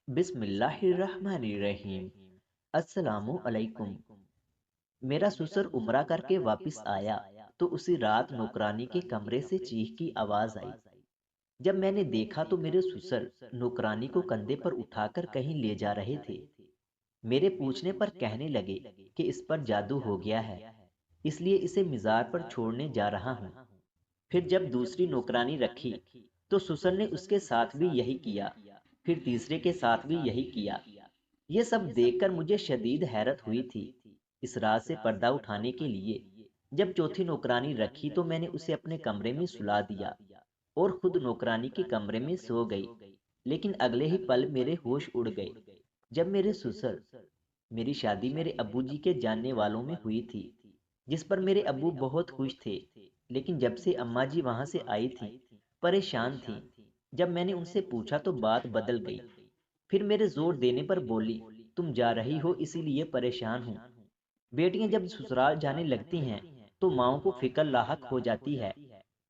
बिस्मिल्लाहिर्रहमानिर्रहीम। अस्सलामु अलैकुम। मेरा ससुर उम्रा करके वापस आया तो उसी रात नौकरानी के कमरे से चीख की आवाज आई। जब मैंने देखा तो मेरे ससुर नौकरानी को कंधे पर उठाकर कहीं ले जा रहे थे। मेरे पूछने पर कहने लगे कि इस पर जादू हो गया है, इसलिए इसे मिज़ार पर छोड़ने जा रहा हूँ। फिर जब दूसरी नौकरानी रखी तो ससुर ने उसके साथ भी यही किया। फिर तीसरे के साथ भी यही किया। ये सब देखकर मुझे शदीद हैरत हुई थी। इस राज से पर्दा उठाने के लिए जब चौथी नौकरानी रखी तो मैंने उसे अपने कमरे में सुला दिया और खुद नौकरानी के कमरे में सो गई। लेकिन अगले ही पल मेरे होश उड़ गए जब मेरे ससुर मेरी शादी मेरे अब्बू जी के जानने वालों में हुई थी, जिस पर मेरे अब्बू बहुत खुश थे। लेकिन जब से अम्मा जी वहां से आई थी, परेशान थी। जब मैंने उनसे पूछा तो बात बदल गई। फिर मेरे जोर देने पर बोली, तुम जा रही हो इसीलिए परेशान हूँ। बेटियां जब ससुराल जाने लगती हैं तो माओ को फिक्र लाहक हो जाती है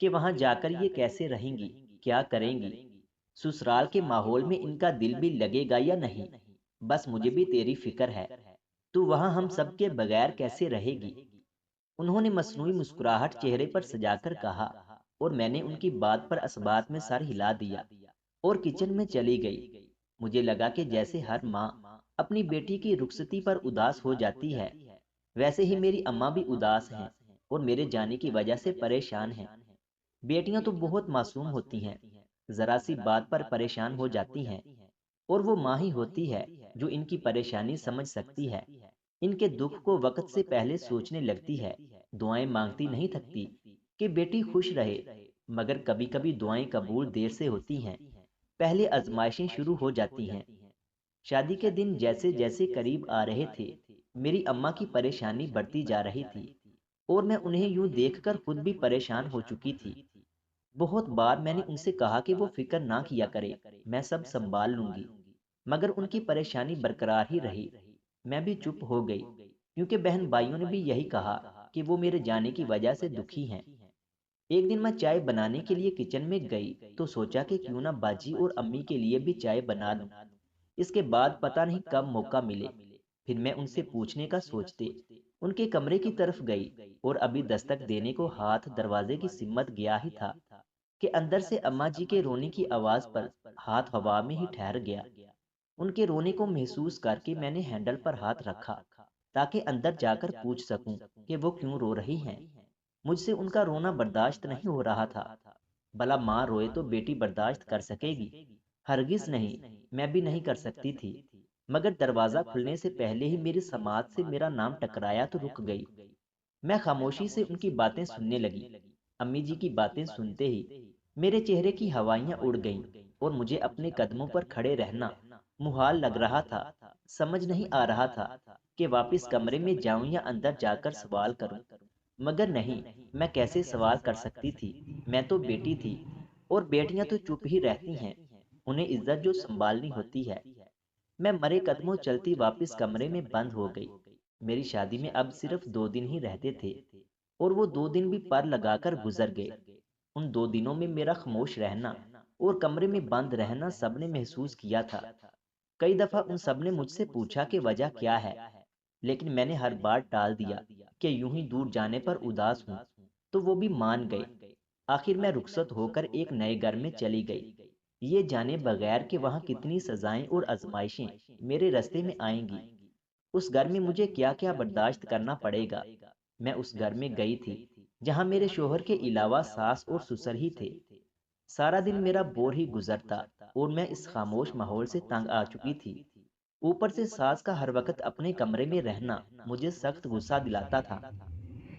कि वहां जाकर ये कैसे रहेंगी, क्या करेंगी, ससुराल के माहौल में इनका दिल भी लगेगा या नहीं। बस मुझे भी तेरी फिक्र है, तू वहां हम सब के बगैर कैसे रहेगी। उन्होंने मसनूई मुस्कुराहट चेहरे पर सजाकर कहा और मैंने उनकी बात पर असबात में सर हिला दिया और किचन में चली गई। मुझे लगा कि जैसे हर माँ अपनी बेटी की रुखसती पर उदास हो जाती है, वैसे ही मेरी अम्मा भी उदास हैं और मेरे जाने की वजह से परेशान हैं। बेटियां तो बहुत मासूम होती हैं, जरा सी बात पर परेशान हो जाती हैं और वो माँ ही होती है जो इनकी परेशानी समझ सकती है, इनके दुख को वक्त से पहले सोचने लगती है। दुआएं मांगती नहीं थकती कि बेटी खुश रहे, मगर कभी कभी दुआएं कबूल देर से होती हैं। पहले आजमाइशें शुरू हो जाती हैं। शादी के दिन जैसे जैसे करीब आ रहे थे, मेरी अम्मा की परेशानी बढ़ती जा रही थी और मैं उन्हें यूं देखकर खुद भी परेशान हो चुकी थी। बहुत बार मैंने उनसे कहा कि वो फिक्र ना किया करे, मैं सब संभाल लूंगी, मगर उनकी परेशानी बरकरार ही रही। मैं भी चुप हो गई क्योंकि बहन भाइयों ने भी यही कहा कि वो मेरे जाने की वजह से दुखी हैं। एक दिन मैं चाय बनाने के लिए किचन में गई तो सोचा कि क्यों ना बाजी और अम्मी के लिए भी चाय बना दूं। इसके बाद पता नहीं कब मौका मिले, फिर मैं उनसे पूछने का सोचते उनके कमरे की तरफ गई और अभी दस्तक देने को हाथ दरवाजे की सिम्मत गया ही था कि अंदर से अम्मा जी के रोने की आवाज पर हाथ हवा में ही ठहर गया। उनके रोने को महसूस करके मैंने हैंडल पर हाथ रखा ताकि अंदर जाकर पूछ सकूं कि वो क्यों रो रही हैं। मुझसे उनका रोना बर्दाश्त नहीं हो रहा था। भला माँ रोए तो बेटी बर्दाश्त कर सकेगी? हरगिज नहीं, मैं भी नहीं कर सकती थी। मगर दरवाजा खुलने से पहले ही मेरी समाज से मेरा नाम टकराया तो रुक गई। मैं खामोशी से उनकी बातें सुनने लगी। अम्मी जी की बातें सुनते ही मेरे चेहरे की हवाइयां उड़ गईं और मुझे अपने कदमों पर खड़े रहना मुहाल लग रहा था। समझ नहीं आ रहा था कि वापस कमरे में जाऊं या अंदर जाकर सवाल करूं। मगर नहीं, मैं कैसे सवाल कर सकती थी? मैं तो बेटी थी और बेटियां तो चुप ही रहती हैं, उन्हें इज्जत जो संभालनी होती है। मैं मरे कदमों चलती वापस कमरे में बंद हो गई। मेरी शादी में अब सिर्फ 2 दिन ही रहते थे और वो 2 दिन भी पर लगाकर गुजर गए। उन 2 दिनों में मेरा खामोश रहना और कमरे में बंद रहना सबने महसूस किया था। कई दफा उन सब ने मुझसे पूछा कि वजह क्या है, लेकिन मैंने हर बार टाल दिया कि यूं ही दूर जाने पर उदास हूं। तो वो भी मान गए। आखिर मैं रुखसत होकर एक नए घर में चली गई, ये जाने बगैर कि वहां कितनी सजाएं और आजमाइशें मेरे रास्ते में आएंगी। उस घर में मुझे क्या क्या बर्दाश्त करना पड़ेगा। मैं उस घर में गई थी जहां मेरे शोहर के अलावा सास और ससुर ही थे। सारा दिन मेरा बोर ही गुजरता और मैं इस खामोश माहौल से तंग आ चुकी थी। ऊपर से सास का हर वक्त अपने कमरे में रहना मुझे सख्त गुस्सा दिलाता था।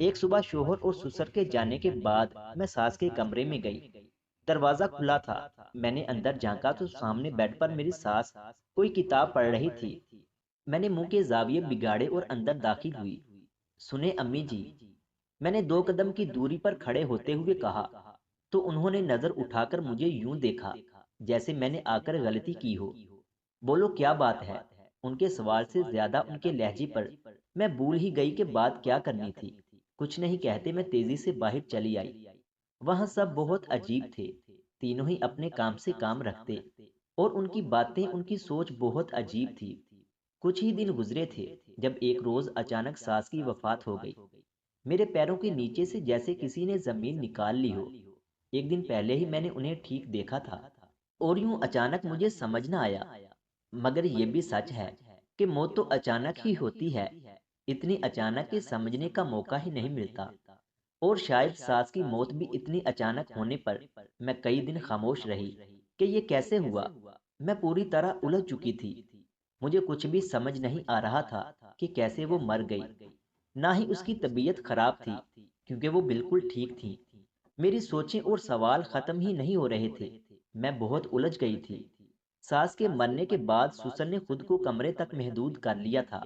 एक सुबह शोहर और ससुर के जाने के बाद मैं सास के कमरे में गई। दरवाजा खुला था। मैंने अंदर झांका तो सामने बेड पर मेरी सास कोई किताब पढ़ रही थी। मैंने मुंह के जाविये बिगाड़े और अंदर दाखिल हुई। सुने अम्मी जी, मैंने 2 कदम की दूरी पर खड़े होते हुए कहा तो उन्होंने नजर उठाकर मुझे यूं देखा जैसे मैंने आकर गलती की हो। बोलो क्या बात है? उनके सवाल से ज्यादा उनके लहजे पर मैं भूल ही गई कि बात क्या करनी थी। कुछ नहीं कहते मैं तेजी से बाहर चली आई। वहां सब बहुत अजीब थे। तीनों ही अपने काम से काम रखते। और उनकी बातें, उनकी सोच बहुत अजीब थी। कुछ ही दिन गुजरे थे जब एक रोज अचानक सास की वफात हो गई। मेरे पैरों के नीचे से जैसे किसी ने जमीन निकाल ली हो। एक दिन पहले ही मैंने उन्हें ठीक देखा था और यूं अचानक मुझे समझ न आया। मगर ये भी सच है कि मौत तो अचानक ही होती है, इतनी अचानक कि समझने का मौका ही नहीं मिलता। और शायद सास की मौत भी इतनी अचानक होने पर मैं कई दिन खामोश रही कि ये कैसे हुआ। मैं पूरी तरह उलझ चुकी थी। मुझे कुछ भी समझ नहीं आ रहा था कि कैसे वो मर गई। ना ही उसकी तबीयत खराब थी, क्योंकि वो बिल्कुल ठीक थी। मेरी सोचें और सवाल खत्म ही नहीं हो रहे थे। मैं बहुत उलझ गई थी। सास के मरने के बाद सुसन ने खुद को कमरे तक महदूद कर लिया था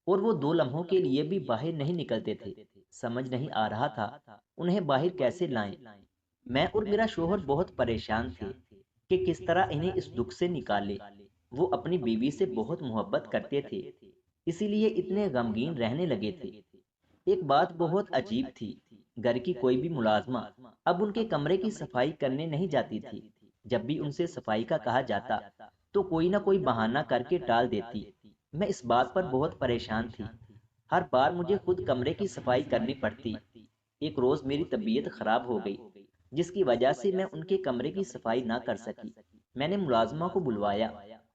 और वो 2 लम्हों के लिए भी बाहर नहीं निकलते थे। समझ नहीं आ रहा था उन्हें बाहर कैसे लाएं। मैं और मेरा शोहर बहुत परेशान थे कि किस तरह इन्हें इस दुख से निकाले। वो अपनी बीवी से बहुत मोहब्बत करते थे, इसीलिए इतने गमगीन रहने लगे थे। एक बात बहुत अजीब थी, घर की कोई भी मुलाजमा अब उनके कमरे की सफाई करने नहीं जाती थी। जब भी उनसे सफाई का कहा जाता तो कोई ना कोई बहाना करके टाल देती। मैं इस बात पर बहुत परेशान थी। हर बार मुझे खुद कमरे की सफाई करनी पड़ती। एक रोज मेरी तबीयत खराब हो गई, जिसकी वजह से मैं उनके कमरे की सफाई ना कर सकी। मैंने मुलाजमा को बुलवाया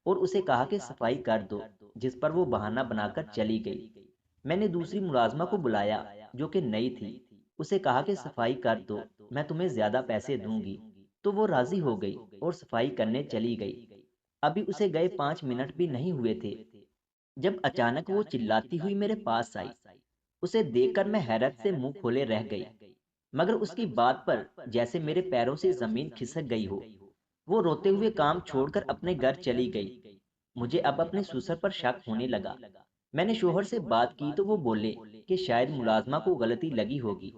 और उसे कहा कि सफाई कर दो, जिस पर वो बहाना बनाकर चली गई। मैंने दूसरी मुलाजमा को बुलाया जो कि नई थी। उसे कहा कि सफाई कर दो, मैं तुम्हें ज्यादा पैसे दूंगी। तो वो राजी हो गई और सफाई करने चली गई। अभी उसे गए 5 मिनट भी नहीं हुए थे जब अचानक वो चिल्लाती हुई मेरे पास आई। उसे देखकर मैं हैरत से मुंह खोले रह गई, मगर उसकी बात पर जैसे मेरे पैरों से जमीन खिसक गई हो। वो रोते हुए काम छोड़कर अपने घर चली गई। मुझे अब अपने ससुर पर शक होने लगा। मैंने शोहर से बात की तो वो बोले कि शायद मुलाजमा को गलती लगी होगी।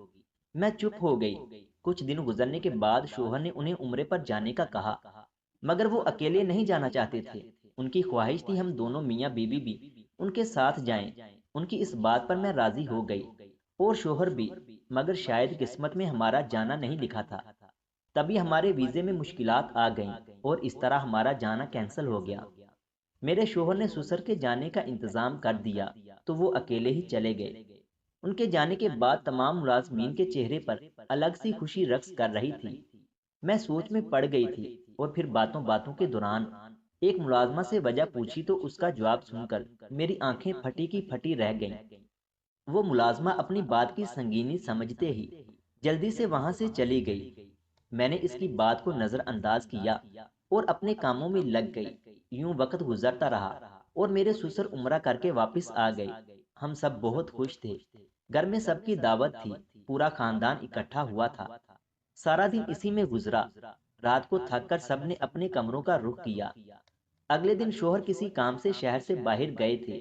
मैं चुप हो गई। कुछ दिन गुजरने के बाद शोहर ने उन्हें उम्रे पर जाने का कहा, मगर वो अकेले नहीं जाना चाहते थे। उनकी ख्वाहिश थी हम दोनों मियाँ बीवी भी उनके साथ जाएं। उनकी इस बात पर मैं राजी हो गई और शोहर भी, मगर शायद किस्मत में हमारा जाना नहीं लिखा था। तभी हमारे वीज़े में मुश्किलात आ गईं और इस तरह हमारा जाना कैंसिल हो गया। मेरे शोहर ने ससुर के जाने का इंतज़ाम कर दिया तो वो अकेले ही चले गए। उनके जाने के बाद तमाम मुलाजमीन के चेहरे पर अलग सी खुशी रक्स कर रही थी। मैं सोच में पड़ गई थी और फिर बातों बातों के दौरान एक मुलाजमा से वजह पूछी तो उसका जवाब सुनकर मेरी आंखें फटी की फटी रह गईं। वो मुलाजमा अपनी बात की संगीनी समझते ही जल्दी से वहां से चली गई। मैंने इसकी बात को नजरअंदाज किया और अपने कामों में लग गई। यूं वक्त गुजरता रहा और मेरे ससुर उम्रा करके वापस आ गए। हम सब बहुत खुश थे। घर में सबकी दावत थी। पूरा खानदान इकट्ठा हुआ था। सारा दिन इसी में गुजरा। रात को थक कर सबने अपने कमरों का रुख किया। अगले दिन शोहर किसी काम से शहर से बाहर गए थे।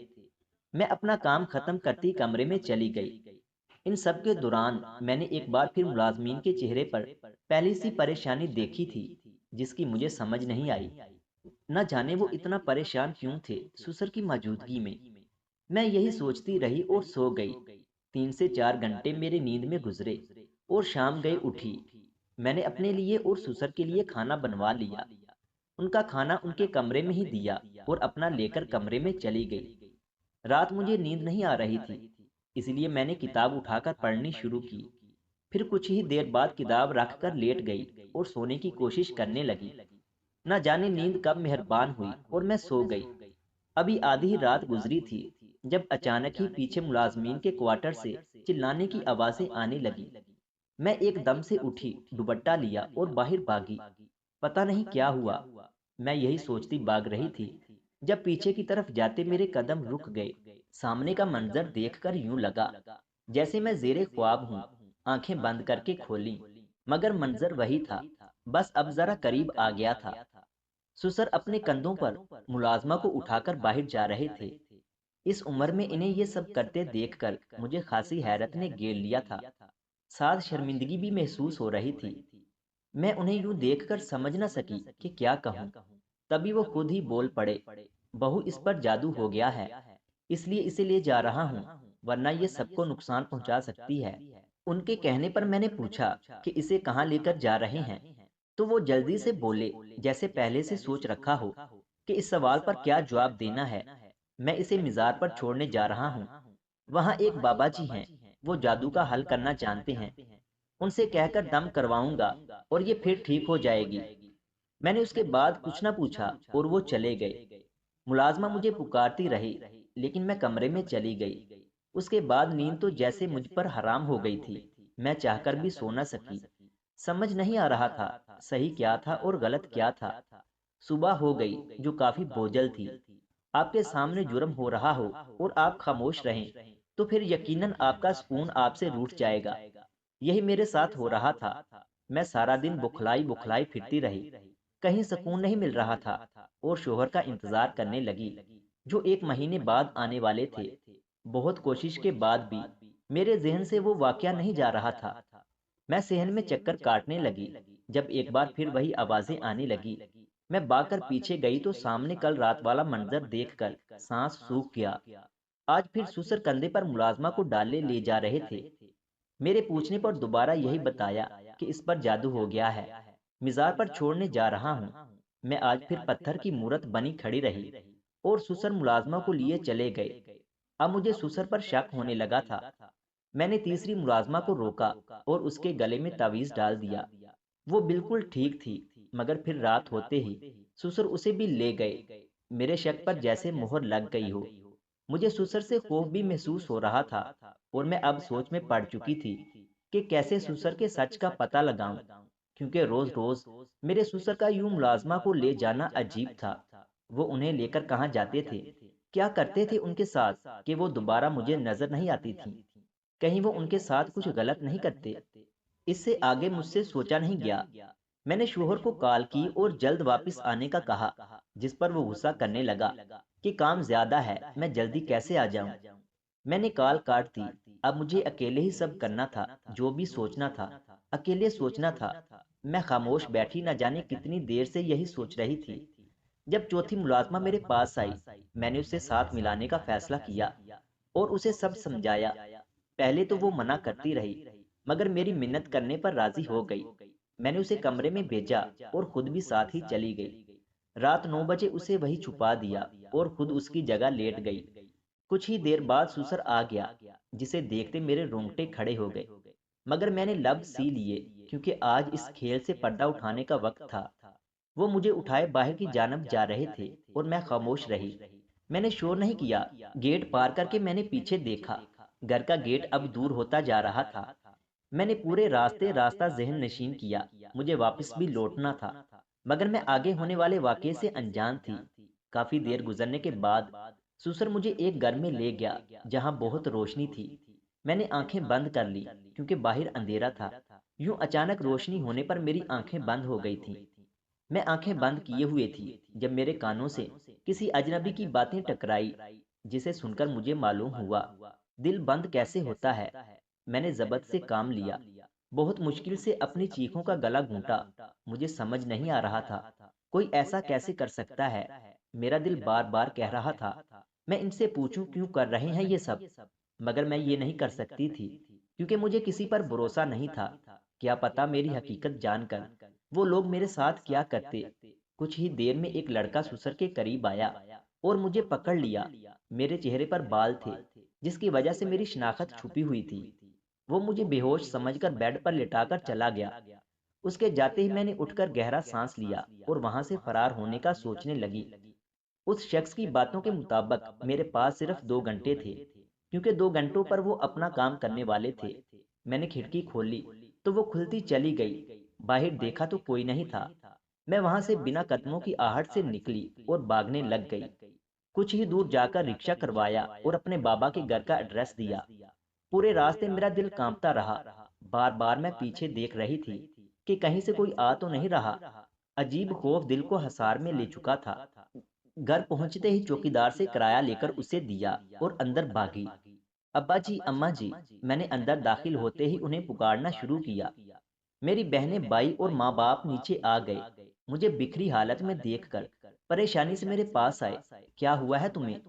मैं अपना काम खत्म करती कमरे में चली गई। इन सब के दौरान मैंने एक बार फिर मुलाजमीन के चेहरे पर पहली सी परेशानी देखी थी, जिसकी मुझे समझ नहीं आई। न जाने वो इतना परेशान क्यों थे ससुर की मौजूदगी में। मैं यही सोचती रही और सो गई। 3 से 4 घंटे मेरे नींद में गुजरे और शाम गई उठी। मैंने अपने लिए और ससुर के लिए खाना बनवा लिया। उनका खाना उनके कमरे में ही दिया और अपना लेकर कमरे में चली गई। रात मुझे नींद नहीं आ रही थी, इसलिए मैंने किताब उठाकर पढ़नी शुरू की। फिर कुछ ही देर बाद किताब रखकर लेट गई और सोने की कोशिश करने लगी। न जाने नींद कब मेहरबान हुई और मैं सो गई। अभी आधी ही रात गुजरी थी जब अचानक ही पीछे मुलाजमीन के क्वार्टर से चिल्लाने की आवाजें आने लगी। मैं एकदम से उठी, दुपट्टा लिया और बाहर भागी। पता नहीं क्या हुआ। मैं यही सोचती भाग रही थी जब पीछे की तरफ जाते मेरे कदम रुक गए। सामने का मंजर देखकर यूं लगा जैसे मैं जेरे ख्वाब हूं। आंखें बंद करके खोली, मगर मंजर वही था, बस अब जरा करीब आ गया था। सुसर अपने कंधों पर मुलाजमा को उठाकर बाहर जा रहे थे। इस उम्र में इन्हें ये सब करते देखकर मुझे खासी हैरत ने घेर लिया था। साथ शर्मिंदगी भी महसूस हो रही थी। मैं उन्हें यूं देखकर समझ न सकी कि क्या कहूं। तभी वो खुद ही बोल पड़े, बहू इस पर जादू हो गया है, इसलिए इसे ले जा रहा हूं, वरना ये सबको नुकसान पहुंचा सकती है। उनके कहने पर मैंने पूछा कि इसे कहाँ लेकर जा रहे हैं। तो वो जल्दी से बोले, जैसे पहले से सोच रखा हो कि इस सवाल पर क्या जवाब देना है। मैं इसे मिज़ार पर छोड़ने जा रहा हूँ। वहाँ एक बाबा जी हैं, वो जादू का हल करना जानते हैं। उनसे कहकर दम करवाऊंगा और ये फिर ठीक हो जाएगी। मैंने उसके बाद कुछ ना पूछा और वो चले गए। मुलाजमा मुझे पुकारती रही, लेकिन मैं कमरे में चली गई। उसके बाद नींद तो जैसे मुझ पर हराम हो गई थी। मैं चाहकर भी सो न सकी। समझ नहीं आ रहा था सही क्या था और गलत क्या था। सुबह हो गई, जो काफी बोझल थी। आपके सामने जुर्म हो रहा हो और आप खामोश रहें, तो फिर यकीनन आपका सुकून आपसे रूठ जाएगा। यही मेरे साथ हो रहा था। मैं सारा दिन बुखलाई बुखलाई फिरती रही, कहीं सुकून नहीं मिल रहा था, और शोहर का इंतजार करने लगी, जो 1 महीने बाद आने वाले थे। बहुत कोशिश के बाद भी मेरे जहन से वो वाकया नहीं जा रहा था। मैं सहन में चक्कर काटने लगी, जब एक बार फिर वही आवाजें आने लगी। मैं भागकर पीछे गई तो सामने कल रात वाला मंजर देखकर सांस सूख गया। आज फिर सुसर कंधे पर मुलाजमा को डाले ले जा रहे थे। मेरे पूछने पर दोबारा यही बताया कि इस पर जादू हो गया है, मिज़ार पर छोड़ने जा रहा हूँ। मैं आज फिर पत्थर की मूरत बनी खड़ी रही, और सुसर मुलाजमा को लिए चले गए। अब मुझे सुसर पर शक होने लगा था। मैंने तीसरी मुलाजमा को रोका और उसके गले में तावीज़ डाल दिया। वो बिल्कुल ठीक थी, मगर फिर रात होते ही सुसर उसे भी ले गए। मेरे शक पर जैसे मोहर लग गई हो। मुझे सुसर से खौफ भी महसूस हो रहा था, और मैं अब सोच में पड़ चुकी थी कि कैसे सुसर के सच का पता लगाऊं, क्योंकि रोज रोज मेरे सुसर का यूं मुलाजमा को ले जाना अजीब था। वो उन्हें लेकर कहाँ जाते थे, क्या करते थे उनके साथ कि वो दोबारा मुझे नजर नहीं आती थी। कहीं वो उनके साथ कुछ गलत नहीं करते। इससे आगे मुझसे सोचा नहीं गया। मैंने शोहर को कॉल की और जल्द वापस आने का कहा, जिस पर वो गुस्सा करने लगा कि काम ज्यादा है, मैं जल्दी कैसे आ जाऊं। मैंने कॉल काट दी। अब मुझे अकेले ही सब करना था, जो भी सोचना था अकेले सोचना था। मैं खामोश बैठी न जाने कितनी देर से यही सोच रही थी। जब चौथी मुलाजमा मेरे पास आई, मैंने उसे साथ मिलाने का फैसला किया और उसे सब समझाया। पहले तो वो मना करती रही, मगर मेरी मिन्नत करने पर राजी हो गई। मैंने उसे कमरे में भेजा और खुद भी साथ ही चली गई। रात 9 बजे उसे वही छुपा दिया और खुद उसकी जगह लेट गई। कुछ ही देर बाद सुसर आ गया, जिसे देखते मेरे रोंगटे खड़े हो गए। मगर मैंने लब सी लिए, क्योंकि आज इस खेल से पर्दा उठाने का वक्त था। वो मुझे उठाए बाहर की जानब जा रहे थे, और मैं खामोश रही। मैंने शोर नहीं किया। गेट पार करके मैंने पीछे देखा। घर का गेट अब दूर होता जा रहा था। मैंने पूरे रास्ते रास्ता ज़हन नशीन किया। मुझे वापस भी लौटना था, मगर मैं आगे होने वाले वाक़ये से अनजान थी। काफ़ी देर गुजरने के बाद सुसर मुझे एक घर में ले गया, जहाँ बहुत रोशनी थी। मैंने आंखें बंद कर ली, क्योंकि बाहर अंधेरा था। यूं अचानक रोशनी होने पर मेरी आंखें बंद हो गई थीं। मैं आंखें बंद किए हुए थी, जब मेरे कानों से किसी अजनबी की बातें टकराई, जिसे सुनकर मुझे मालूम हुआ दिल बंद कैसे होता है। मैंने जबत से काम लिया, बहुत मुश्किल से अपनी चीखों का गला घूंटा। मुझे समझ नहीं आ रहा था कोई ऐसा कैसे कर सकता है। मेरा दिल बार बार कह रहा था मैं इनसे पूछूं क्यों कर रहे हैं ये सब, मगर मैं ये नहीं कर सकती थी, क्योंकि मुझे किसी पर भरोसा नहीं था। क्या पता मेरी हकीकत जानकर वो लोग मेरे साथ क्या करते। कुछ ही देर में एक लड़का सुसर के करीब आया और मुझे पकड़ लिया। मेरे चेहरे पर बाल थे, जिसकी वजह से मेरी शिनाख्त छुपी हुई थी। वो मुझे बेहोश समझकर बेड पर लिटाकर चला गया। उसके जाते ही मैंने उठकर गहरा सांस लिया और वहां से फरार होने का सोचने लगी। उस शख्स की बातों के मुताबिक मेरे पास सिर्फ 2 घंटे थे, क्योंकि 2 घंटों पर वो अपना काम करने वाले थे। मैंने खिड़की खोली तो वो खुलती चली गई। बाहर देखा तो कोई नहीं था। मैं वहां से बिना कदमों की आहट से निकली और भागने लग गई। कुछ ही दूर जाकर रिक्शा करवाया और अपने बाबा के घर का एड्रेस दिया। पूरे रास्ते मेरा दिल कांपता रहा। बार बार मैं पीछे देख रही थी कि कहीं से कोई आ तो नहीं रहा। अजीब खौफ दिल को हसार में ले चुका था। घर पहुंचते ही चौकीदार से किराया लेकर उसे दिया और अंदर भागी। अब्बा जी, अम्मा जी। मैंने अंदर दाखिल होते ही उन्हें पुकारना शुरू किया। मेरी बहनें, भाई और माँ बाप नीचे आ गए। मुझे बिखरी हालत में देखकर परेशानी से मेरे पास आए। क्या हुआ है तुम्हें?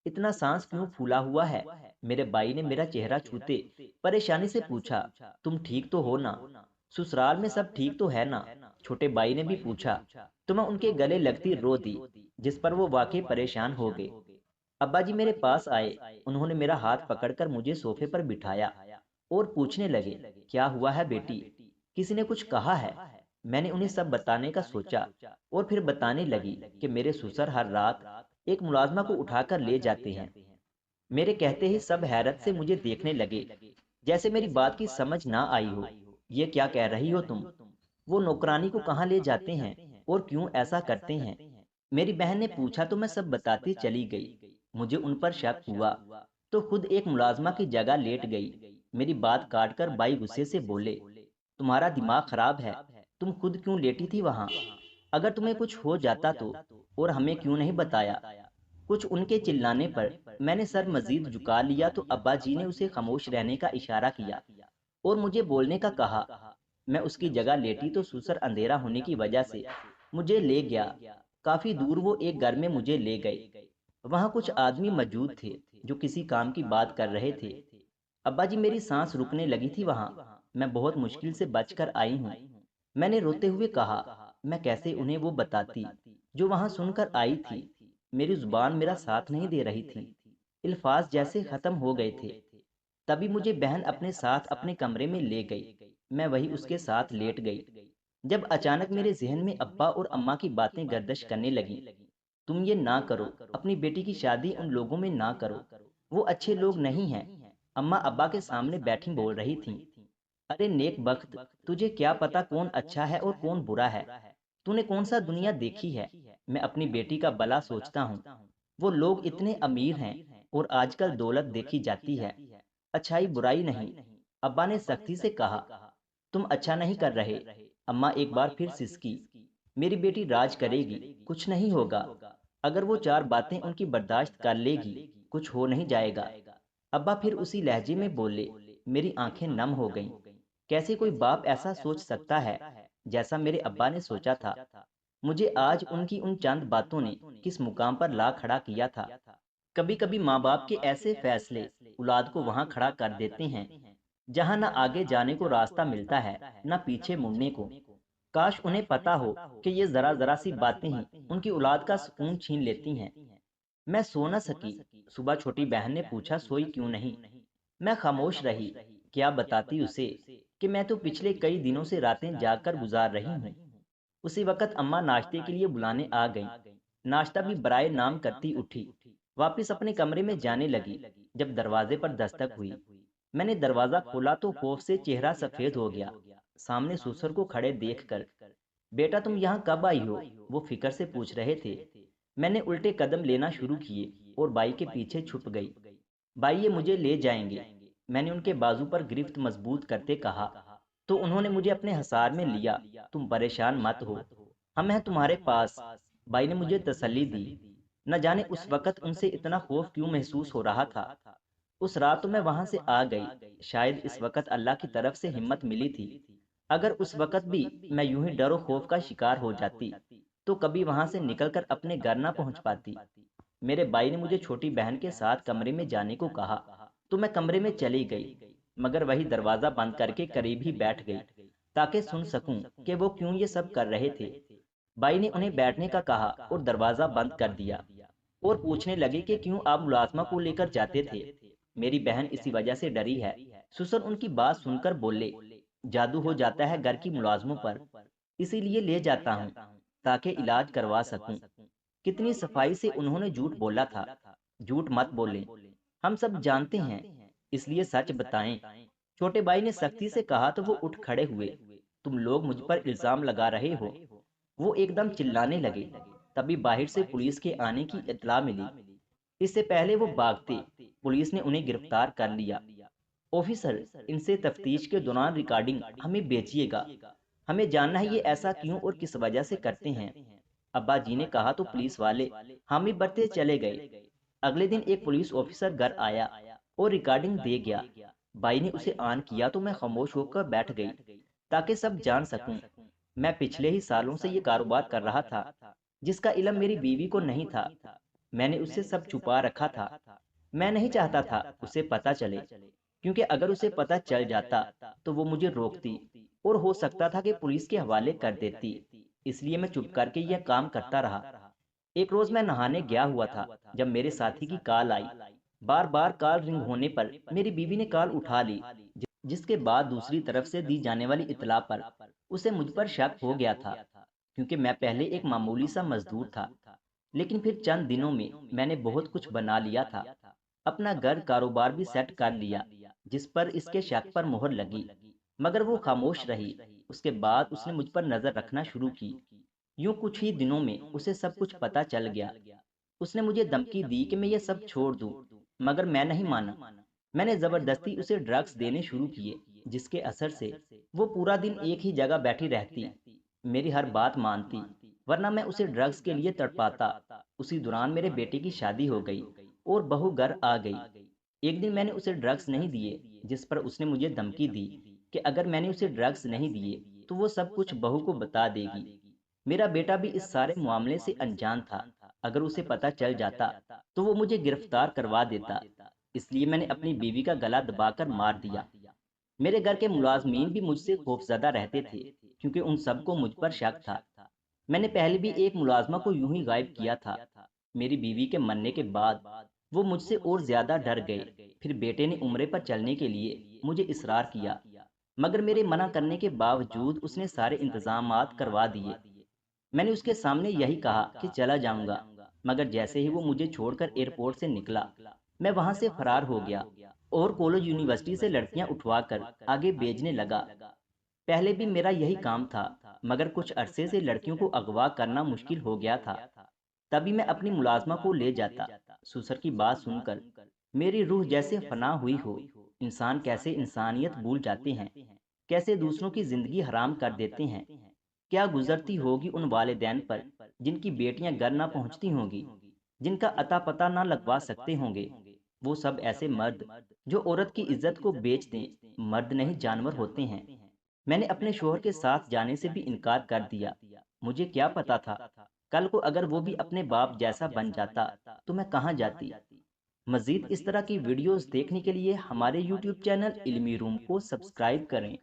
इतना सांस क्यों फूला हुआ है? मेरे भाई ने मेरा चेहरा छूते परेशानी से पूछा। तुम ठीक तो हो ना? ससुराल में सब ठीक तो है ना? छोटे भाई ने भी पूछा तो मैं उनके गले लगती रो दी, जिस पर वो वाकई परेशान हो गए। अब्बा जी मेरे पास आए। उन्होंने मेरा हाथ पकड़कर मुझे सोफे पर बिठाया और पूछने लगे, क्या हुआ है बेटी, किसी ने कुछ कहा है? मैंने उन्हें सब बताने का सोचा और फिर बताने लगी कि मेरे ससुर हर रात एक मुलाजमा को उठाकर ले जाते हैं। मेरे कहते ही सब हैरत से मुझे देखने लगे, जैसे मेरी बात की समझ ना आई हो। ये क्या कह रही हो तुम? वो नौकरानी को कहाँ ले जाते हैं और क्यों ऐसा करते हैं? मेरी बहन ने पूछा तो मैं सब बताती चली गई। मुझे उन पर शक हुआ तो खुद एक मुलाजमा की जगह लेट गई। मेरी बात काटकर बाई गुस्से से बोले, तुम्हारा दिमाग खराब है, तुम खुद क्यों लेटी थी वहां? अगर तुम्हें कुछ हो जाता तो, और हमें क्यों नहीं बताया? कुछ उनके चिल्लाने पर मैंने सर मजीद झुका लिया तो अब्बा जी ने उसे खामोश रहने का इशारा किया और मुझे बोलने का कहा। मैं उसकी जगह लेटी तो ससुर अंधेरा होने की वजह से मुझे ले गया। काफी दूर वो एक घर में मुझे ले गए। वहां कुछ आदमी मौजूद थे जो किसी काम की बात कर रहे थे। अब्बा जी मेरी सांस रुकने लगी थी वहां। मैं बहुत मुश्किल से बचकर आई हूँ। मैंने रोते हुए कहा, मैं कैसे उन्हें वो बताती जो वहां सुनकर आई थी। मेरी जुबान मेरा साथ नहीं दे रही थी। इल्फाज जैसे खत्म हो गए थे। तभी मुझे बहन अपने साथ अपने कमरे में ले गई। मैं वही उसके साथ लेट गई जब अचानक मेरे जहन में अब्बा और अम्मा की बातें गर्दिश करने लगीं। तुम ये ना करो, अपनी बेटी की शादी उन लोगों में ना करो, वो अच्छे लोग नहीं हैं। अम्मा अब्बा के सामने बैठी बोल रही थीं। अरे नेक बख्त, तुझे क्या पता कौन अच्छा है और कौन बुरा है? तूने कौन सा दुनिया देखी है? मैं अपनी बेटी का भला सोचता हूँ। वो लोग इतने अमीर हैं और आजकल दौलत देखी जाती है, अच्छाई बुराई नहीं। अब्बा ने सख्ती से कहा, तुम अच्छा नहीं कर रहे। अम्मा एक बार फिर सिसकी। मेरी बेटी राज करेगी, कुछ नहीं होगा। अगर वो चार बातें उनकी बर्दाश्त कर लेगी, कुछ हो नहीं जाएगा। अब्बा फिर उसी लहजे में बोले। मेरी आंखें नम हो गईं। कैसे कोई बाप ऐसा सोच सकता है जैसा मेरे अब्बा ने सोचा था? मुझे आज उनकी उन चंद बातों ने किस मुकाम पर ला खड़ा किया था। कभी कभी माँ बाप के ऐसे फैसले औलाद को वहां खड़ा कर देते हैं जहां न आगे जाने को रास्ता मिलता है, न पीछे मुड़ने को। काश उन्हें पता हो कि ये जरा जरा सी बातें ही उनकी औलाद का सुकून छीन लेती हैं। मैं सो न सकी। सुबह छोटी बहन ने पूछा, सोई क्यों नहीं? मैं खामोश रही। क्या बताती उसे कि मैं तो पिछले कई दिनों से रातें जागकर गुजार रही हूँ। उसी वक्त अम्मा नाश्ते के लिए बुलाने आ गईं। नाश्ता भी बराए नाम करती उठी, वापस अपने कमरे में जाने लगी। जब दरवाजे पर दस्तक हुई, मैंने दरवाजा खोला तो खौफ से चेहरा सफेद हो गया। सामने ससुर को खड़े देखकर, बेटा तुम यहाँ कब आई हो? वो फिक्र से पूछ रहे थे। मैंने उल्टे कदम लेना शुरू किए और बाई के पीछे छुप गई। बाई ये मुझे ले जाएंगे, मैंने उनके बाजू पर गिरफ्त मजबूत करते कहा। तो उन्होंने मुझे अपने हसार में लिया। तुम परेशान मत हो, हम हैं तुम्हारे पास। बाई ने मुझे तसल्ली दी। न जाने उस वक्त उनसे इतना खौफ क्यों महसूस हो रहा था। उस रात तो मैं वहां से आ गई। शायद इस वक्त अल्लाह की तरफ से हिम्मत मिली थी। अगर उस वक्त भी मैं यूं ही डरो खौफ का शिकार हो जाती तो कभी वहां से निकलकर अपने घर ना पहुंच पाती। मेरे भाई ने मुझे छोटी बहन के साथ कमरे में जाने को कहा तो मैं कमरे में चली गई, मगर वही दरवाजा बंद करके करीब ही बैठ गई ताकि सुन सकूं कि वो क्यों ये सब कर रहे थे। भाई ने उन्हें बैठने का कहा और दरवाजा बंद कर दिया और पूछने लगे कि क्यों आप मुलाजमा को लेकर जाते थे। मेरी बहन इसी वजह से डरी है। ससुर उनकी बात सुनकर बोले, जादू हो जाता है घर की मुलाजमों पर, इसीलिए ले जाता हूँ ताकि इलाज करवा सकूं। कितनी सफाई से उन्होंने झूठ बोला था। झूठ मत बोलें, हम सब जानते हैं, इसलिए सच बताएं। छोटे भाई ने सख्ती से कहा तो वो उठ खड़े हुए। तुम लोग मुझ पर इल्जाम लगा रहे हो। वो एकदम चिल्लाने लगे। तभी बाहर से पुलिस के आने की इत्तला मिली। इससे पहले वो भागते, पुलिस ने उन्हें गिरफ्तार कर लिया। ऑफिसर, इनसे तफ्तीश के दौरान रिकॉर्डिंग हमें बेचिएगा। हमें जानना है ये ऐसा क्यों और किस वजह से करते हैं। अब्बा जी ने कहा तो पुलिस वाले हामी भरते चले गए। अगले दिन एक पुलिस ऑफिसर घर आया और रिकॉर्डिंग दे गया। भाई ने उसे ऑन किया तो मैं खामोश होकर बैठ गई ताकि सब जान सकूं। मैं पिछले ही सालों से ये कारोबार कर रहा था जिसका इल्म मेरी बीवी को नहीं था। मैंने उससे सब छुपा रखा था। मैं नहीं चाहता था उसे पता चले, क्योंकि अगर उसे पता चल जाता तो वो मुझे रोकती और हो सकता था कि पुलिस के हवाले कर देती, इसलिए मैं चुप करके यह काम करता रहा। एक रोज मैं नहाने गया हुआ था जब मेरे साथी की कॉल आई। बार बार कॉल रिंग होने पर मेरी बीवी ने कॉल उठा ली, जिसके बाद दूसरी तरफ से दी जाने वाली इतला पर उसे मुझ पर शक हो गया था, क्योंकि मैं पहले एक मामूली सा मजदूर था। लेकिन फिर चंद दिनों में मैंने बहुत कुछ बना लिया था, अपना घर कारोबार भी सेट कर लिया, जिस पर इसके शक पर मोहर लगी। मगर वो खामोश रही। उसके बाद उसने मुझ पर नजर रखना शुरू की। यूं कुछ ही दिनों में उसे सब कुछ पता चल गया। उसने मुझे धमकी दी कि मैं ये सब छोड़ दूं, मगर मैं नहीं माना। मैंने जबरदस्ती उसे ड्रग्स देने शुरू किए, जिसके असर से वो पूरा दिन एक ही जगह बैठी रहती, मेरी हर बात मानती, वरना मैं उसे ड्रग्स के लिए तड़पाता। उसी दौरान मेरे बेटे की शादी हो गई और बहू घर आ गई। एक दिन मैंने उसे ड्रग्स नहीं दिए, जिस पर उसने मुझे धमकी दी कि अगर मैंने उसे ड्रग्स नहीं दिए तो वो सब कुछ बहू को बता देगी। मेरा बेटा भी इस सारे मामले से अनजान था। अगर उसे पता चल जाता तो वो मुझे गिरफ्तार करवा देता, इसलिए मैंने अपनी बीवी का गला दबाकर मार दिया। मेरे घर के मुलाजमीन भी मुझसे खौफजदा रहते थे, क्योंकि उन सबको मुझ पर शक था। मैंने पहले भी एक मुलाजमा को यूं ही गायब किया था। मेरी बीवी के मरने के बाद वो मुझसे और ज्यादा डर गए। फिर बेटे ने उम्रे पर चलने के लिए मुझे इसरार किया, मगर मेरे मना करने के बावजूद उसने सारे इंतजामात करवा दिए। मैंने उसके सामने यही कहा कि चला जाऊंगा, मगर जैसे ही वो मुझे छोड़कर एयरपोर्ट से निकला, मैं वहां से फरार हो गया और कॉलेज यूनिवर्सिटी से लड़कियां उठवाकर आगे भेजने लगा। पहले भी मेरा यही काम था, मगर कुछ अरसे से लड़कियों को अगवा करना मुश्किल हो गया था। तभी मैं अपनी मुलाजमा को ले जाता। सुसर की बात सुनकर मेरी रूह जैसे फना हुई हो। इंसान कैसे इंसानियत भूल जाते हैं, कैसे दूसरों की जिंदगी हराम कर देते हैं। क्या गुजरती होगी उन वालिदैन पर जिनकी बेटियां घर ना पहुंचती होंगी, जिनका अता पता ना लगवा सकते होंगे। वो सब ऐसे मर्द जो औरत की इज्जत को बेच दें, मर्द नहीं जानवर होते हैं। मैंने अपने शोहर के साथ जाने से भी इनकार कर दिया। मुझे क्या पता था, कल को अगर वो भी अपने बाप जैसा बन जाता तो मैं कहाँ जाती। मजीद इस तरह की वीडियोस देखने के लिए हमारे यूट्यूब चैनल इल्मी रूम को सब्सक्राइब करें।